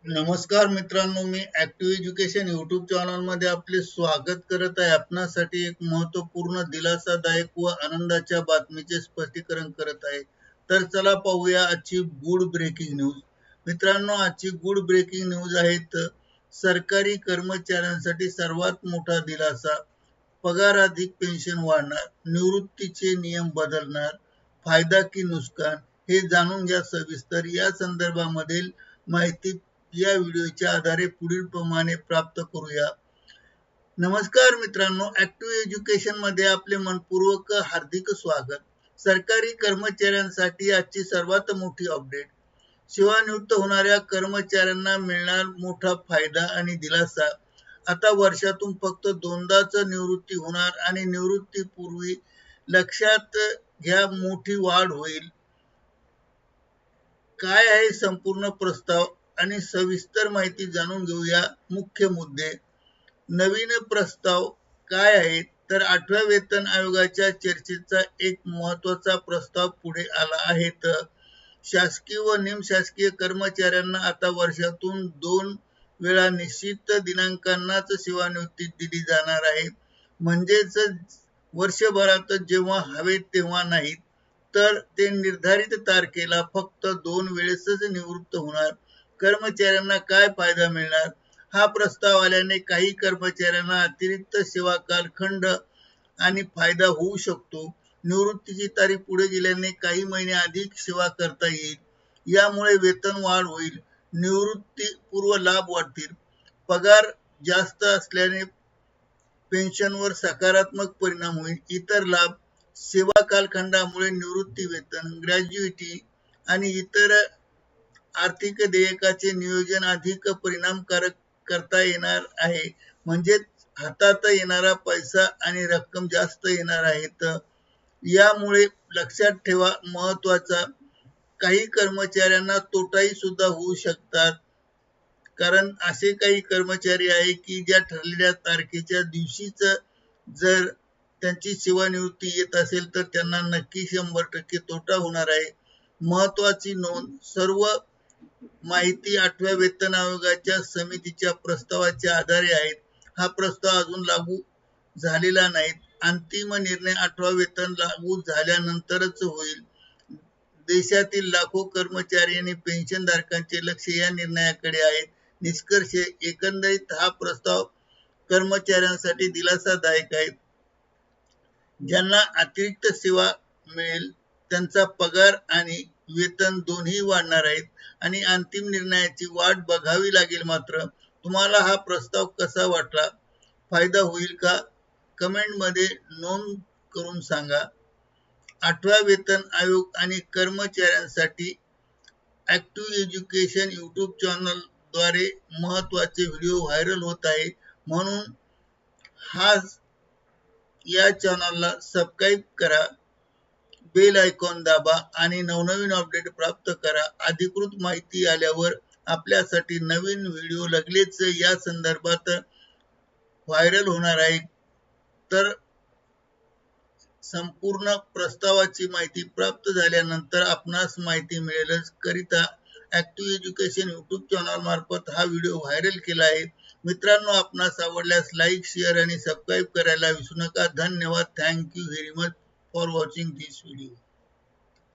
नमस्कार मित्रांनो, मी active education YouTube channel मध्ये आपले स्वागत करत आहे। आपणासाठी एक महत्त्वपूर्ण दिलासादायक व आनंदाच्या बातमीचे स्पष्टीकरण करत आहे। तर चला पाहूया आजची गुड ब्रेकिंग न्यूज। मित्रांनो, आजची गुड ब्रेकिंग न्यूज आहे सरकारी कर्मचाऱ्यांसाठी सर्वात मोठा दिलासा। पगार अधिक पेन्शन वाढणार, निवृत्तीचे नियम बदलणार, फायदा की नुकसान हे जाणून घ्या सविस्तर। या संदर्भामधील माहिती या व्हिडिओच्या आधारे पुढील प्रमाणे प्राप्त करूया। नमस्कार मित्रांनो, ऍक्टिव्ह एज्युकेशन मध्ये आपले मनपूर्वक हार्दिक स्वागत। सरकारी कर्मचाऱ्यांसाठी आजची सर्वात मोठी अपडेट। सेवानिवृत्त होणाऱ्या कर्मचाऱ्यांना मिळणार मोठा फायदा आणि दिलासा। आता वर्षातून फक्त दोनदाच निवृत्ती होणार आणि निवृत्तीपूर्वी लक्षात घ्या मोठी वाढ होईल। काय आहे संपूर्ण प्रस्ताव आणि सविस्तर माहिती जाणून घेऊया। मुख्य मुद्दे। नवीन प्रस्ताव काय आहे तर 8व्या वेतन आयोगाच्या चर्चेचा एक महत्त्वाचा प्रस्ताव पुढे आला आहे। शासकीय व निमशासकीय कर्मचाऱ्यांना आता वर्षातून 2 वेळा निश्चित दिनांकांनाच सेवानिवृत्ती दिली जाणार आहे। म्हणजेच वर्षभरात जेव्हा हवे तेव्हा नाही, तर ते निर्धारित तारखेला फक्त 2 वेळेसच निवृत्त होणार। कर्मचाऱ्यांना काय फायदा मिळणार? हा प्रस्ताव आल्याने काही कर्मचाऱ्यांना अतिरिक्त सेवा कालखंड आणि फायदा होऊ शकतो। निवृत्तीची तारीख पुढे गेल्याने काही महिने अधिक सेवा करता येईल। यामुळे वेतन वाढ होईल, निवृत्तीपूर्व लाभ वाढतील, पगार जास्त असल्याने पेन्शनवर सकारात्मक परिणाम होईल। इतर लाभ, सेवा कालखंडामुळे निवृत्ती वेतन, ग्रॅज्युइटी आणि इतर आर्थिक देयकाचे नियोजन अधिक परिणामकारक करता येणार आहे। म्हणजे हातात येणारा पैसा आणि रक्कम जास्त येणार आहेत। यामुळे लक्षात ठेवा महत्त्वाचा, काही कर्मचाऱ्यांना तोटाही सुद्धा होऊ शकतात। कारण असे काही कर्मचारी आहे की ज्या ठरलेल्या तारखेच्या दिवशीच जर त्यांची सेवानिवृत्ती येत असेल तर त्यांना नक्की 100% तोटा होणार आहे। महत्त्वाची नोंद, सर्व माहिती 8व्या वेतन आयोगाच्या समितीच्या प्रस्तावाच्या आधारे आहेत। हा प्रस्ताव अजून लागू झालेला नाही। अंतिम निर्णय 8वा वेतन लागू झाल्यानंतरच होईल। देशातील लाखो कर्मचारी आणि पेन्शनधारकांचे लक्ष या निर्णयाकडे आहे। निष्कर्ष, एकंदरीत हा प्रस्ताव कर्मचाऱ्यांसाठी दिलासादायक आहे। ज्यांना अतिरिक्त सेवा मिळेल त्यांचा पगार आणि वेतन दोन्ही वाढणार आहेत आणि अंतिम निर्णयाची वाट बघावी लागेल। मात्र तुम्हाला हा प्रस्ताव कसा वाटला? फायदा होईल का? कमेंटमध्ये नोंद करून सांगा। 8व्या वेतन आयोग आणि कर्मचाऱ्यांसाठी ऍक्टिव्ह एज्युकेशन यूट्यूब चॅनल द्वारे महत्त्वाचे व्हिडिओ व्हायरल होत आहे, म्हणून या चॅनलला सबस्क्राईब करा, बेल आयकॉन दाबा आणि नवनवीन अपडेट प्राप्त करा। अधिकृत माहिती आल्यावर आपल्यासाठी नवीन व्हिडिओ लगेच या संदर्भात व्हायरल होणार आहे। तर संपूर्ण प्रस्तावाची माहिती प्राप्त झाल्यानंतर आपणास माहिती मिळेलच। करिता ऍक्टिव्ह एज्युकेशन यूट्यूब चॅनल मार्फत हा व्हिडिओ व्हायरल केला आहे। मित्रांनो, आपणास आवडल्यास लाईक, शेअर आणि सबस्क्राईब करायला विसरू नका। धन्यवाद। Thank you very much for watching this video.